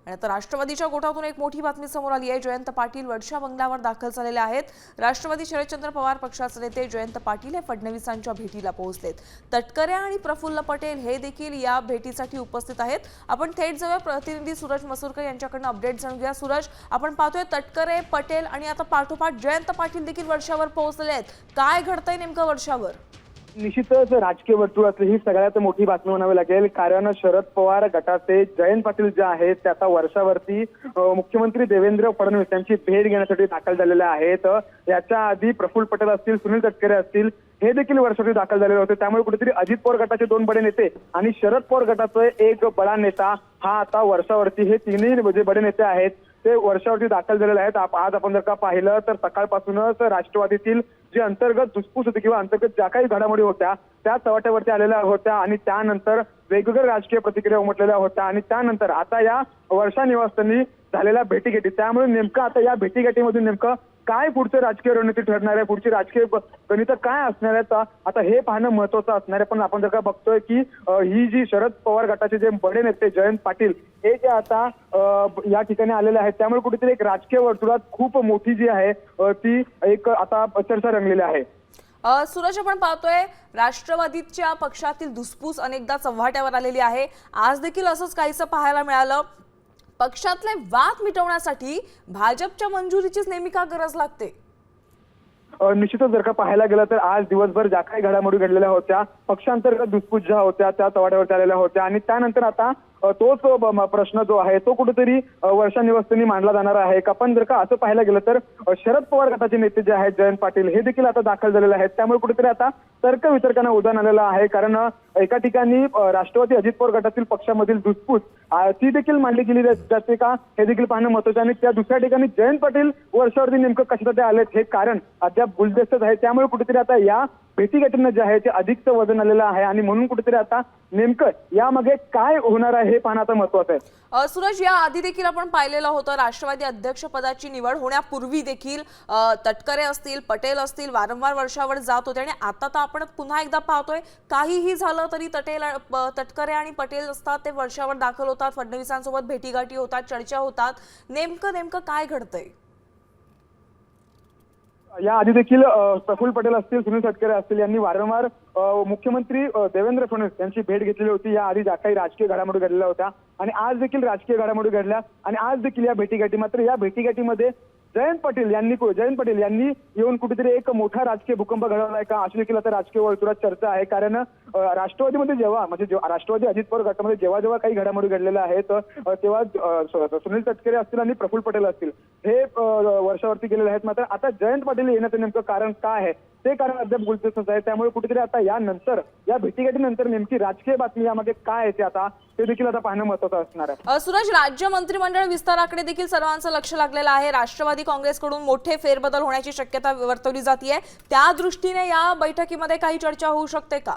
आणि आता राष्ट्रवादीच्या गोटातून एक मोठी बातमी समोर आली आहे। जयंत पाटील वर्षा बंगल्यावर दाखल झालेले आहेत। राष्ट्रवादी शरदचंद्र पवार पक्षाचे नेते जयंत पाटील हे फडणवीसांच्या भेटीला पोहोचलेत। तटकरे आणि प्रफुल्ल पटेल हे देखील या भेटीसाठी उपस्थित आहेत। आपण थेट जाऊया प्रतिनिधी सूरज मसूरकर यांच्याकडून अपडेट जाणून घ्या। सूरज, आपण पाहतोय तटकरे, पटेल आणि आता पाठोपाठ जयंत पाटील देखील वर्षावर पोहोचलेले आहेत। काय घडतंय नेमकं वर्षावर? निश्चितच राजकीय वर्तुळातली ही सगळ्यात मोठी बातमी म्हणावी लागेल, कारण शरद पवार गटाचे जयंत पाटील जे आहेत ते आता वर्षावरती मुख्यमंत्री देवेंद्र फडणवीस यांची भेट घेण्यासाठी दाखल झालेले आहेत। याच्या आधी प्रफुल्ल पटेल असतील, सुनील तटकरे असतील, हे देखील वर्षावरती दाखल झालेले होते। त्यामुळे कुठेतरी अजित पवार गटाचे दोन बडे नेते आणि शरद पवार गटाचा एक बडा नेता हा आता वर्षावरती, हे तिन्ही जे बडे नेते आहेत ते वर्षावरती दाखल झालेले आहेत। आज आपण जर का पाहिलं तर सकाळपासूनच राष्ट्रवादीतील जी अंतर्गत धुसफूस होती किंवा अंतर्गत ज्या काही घडामोडी होत्या त्या चव्हाट्यावरती आलेल्या होत्या आणि त्यानंतर वेगवेगळ्या राजकीय प्रतिक्रिया उमटलेल्या होत्या आणि त्यानंतर आता या वर्षा निवासस्थानी झालेल्या भेटीगाठी, त्यामुळे नेमकं आता या भेटीगाठीमधून नेमकं काय पुढचं राजकीय रणनीती ठरणार आहे, पुढची राजकीय गणित काय असणार आहेत, आता हे पाहणं महत्वाचं असणार आहे। पण आपण जर का बघतोय की ही जी शरद पवार गटाचे जे बडे नेते जयंत पाटील हे जे आता या ठिकाणी आलेले आहेत, त्यामुळे कुठेतरी एक राजकीय वर्तुळात खूप मोठी जी आहे ती एक आता चर्चा रंगलेली आहे। सूरज, आपण पाहतोय राष्ट्रवादीच्या पक्षातील धुसफूस अनेकदा चव्हाट्यावर आलेली आहे। आज देखील असंच काहीसं पाहायला मिळालं। पक्षातले वाद मिटवण्यासाठी भाजपच्या मंजुरीचीच नेहमी का गरज लागते? निश्चितच जर का पाहायला गेलं तर आज दिवसभर ज्या काही घडामोडी घडलेल्या होत्या, पक्षांतर्गत धुसफूस ज्या होत्या त्या चव्हाट्यावरती आलेल्या होत्या आणि त्यानंतर आता तोच प्रश्न जो आहे तो कुठेतरी वर्षा निवासस्थानी मांडला जाणार आहे का? पण जर का असं पाहायला गेलं तर शरद पवार गटाचे नेते जे आहेत जयंत पाटील हे देखील आता दाखल झालेले आहेत। त्यामुळे कुठेतरी आता तर्क वितर्कांना उधाण आलेलं आहे, कारण एका ठिकाणी राष्ट्रवादी अजित पवार गटातील पक्षामधील धुसफूस ती देखील मांडली गेली जाते का, हे देखील पाहणं महत्त्वाचं आहे। आणि त्या दुसऱ्या ठिकाणी जयंत पाटील वर्षावरती नेमकं कशासाठी आलेत हे कारण अद्याप गुलदस्त्यात आहे। त्यामुळे कुठेतरी आता या भेटीगाठींना जे आहे ते अधिकचं वजन आलेलं आहे आणि म्हणून कुठेतरी आता नेमकं यामागे काय होणार आहे हे पाहणं आता महत्त्वाचं आहे। सूरज, या आधी देखील आपण पाहिलेलं होतं राष्ट्रवादी अध्यक्षपदाची निवड होण्यापूर्वी देखील तटकरे असतील, पटेल असतील वारंवार वर्षावर जात होते आणि आता तर आपण पुन्हा एकदा पाहतोय काहीही झालं तरी तटकरे आणि पटेल असतात ते वर्षावर दाखल होतात, फडणवीसांसोबत भेटीगाठी होतात, चर्चा होतात। नेमकं काय घडतंय? या आधी देखील प्रफुल्ल पटेल असतील, सुनील तटकरे असतील यांनी वारंवार मुख्यमंत्री देवेंद्र फडणवीस यांची भेट घेतलेली होती। या आधी ज्या काही राजकीय घडामोडी घडलेल्या होत्या आणि आज देखील राजकीय घडामोडी घडल्या आणि आज देखील या भेटीगाठी, मात्र या भेटीगाठीमध्ये जयंत पाटील यांनी येऊन कुठेतरी एक मोठा राजकीय भूकंप घडवलाय का, अशी देखील आता राजकीय वर्तुळात चर्चा आहे। कारण राष्ट्रवादीमध्ये जेव्हा राष्ट्रवादी अजित पवार गटामध्ये जेव्हा काही घडामोडी घडलेल्या आहेत तेव्हा सुनील तटकरे असतील आणि प्रफुल्ल पटेल असतील हे वर्षावरती गेलेले आहेत। मात्र आता जयंत पाटील येण्याचं नेमकं कारण काय आहे ते कारण अद्याप गुलदस्त्यात आहे। त्यामुळे कुठेतरी आता यानंतर या भेटीगाठीनंतर नेमकी राजकीय बातमी यामध्ये काय आहे ते देखील आता पाहणं महत्त्वाचं असणार आहे। सूरज, राज्य मंत्रिमंडळ विस्ताराकडे देखील सर्वांचं लक्ष लागलेलं आहे। राष्ट्रवादी काँग्रेसकडून मोठे फेरबदल होण्याची शक्यता वर्तवली जाते। त्या दृष्टीने या बैठकीमध्ये काही चर्चा होऊ शकते का?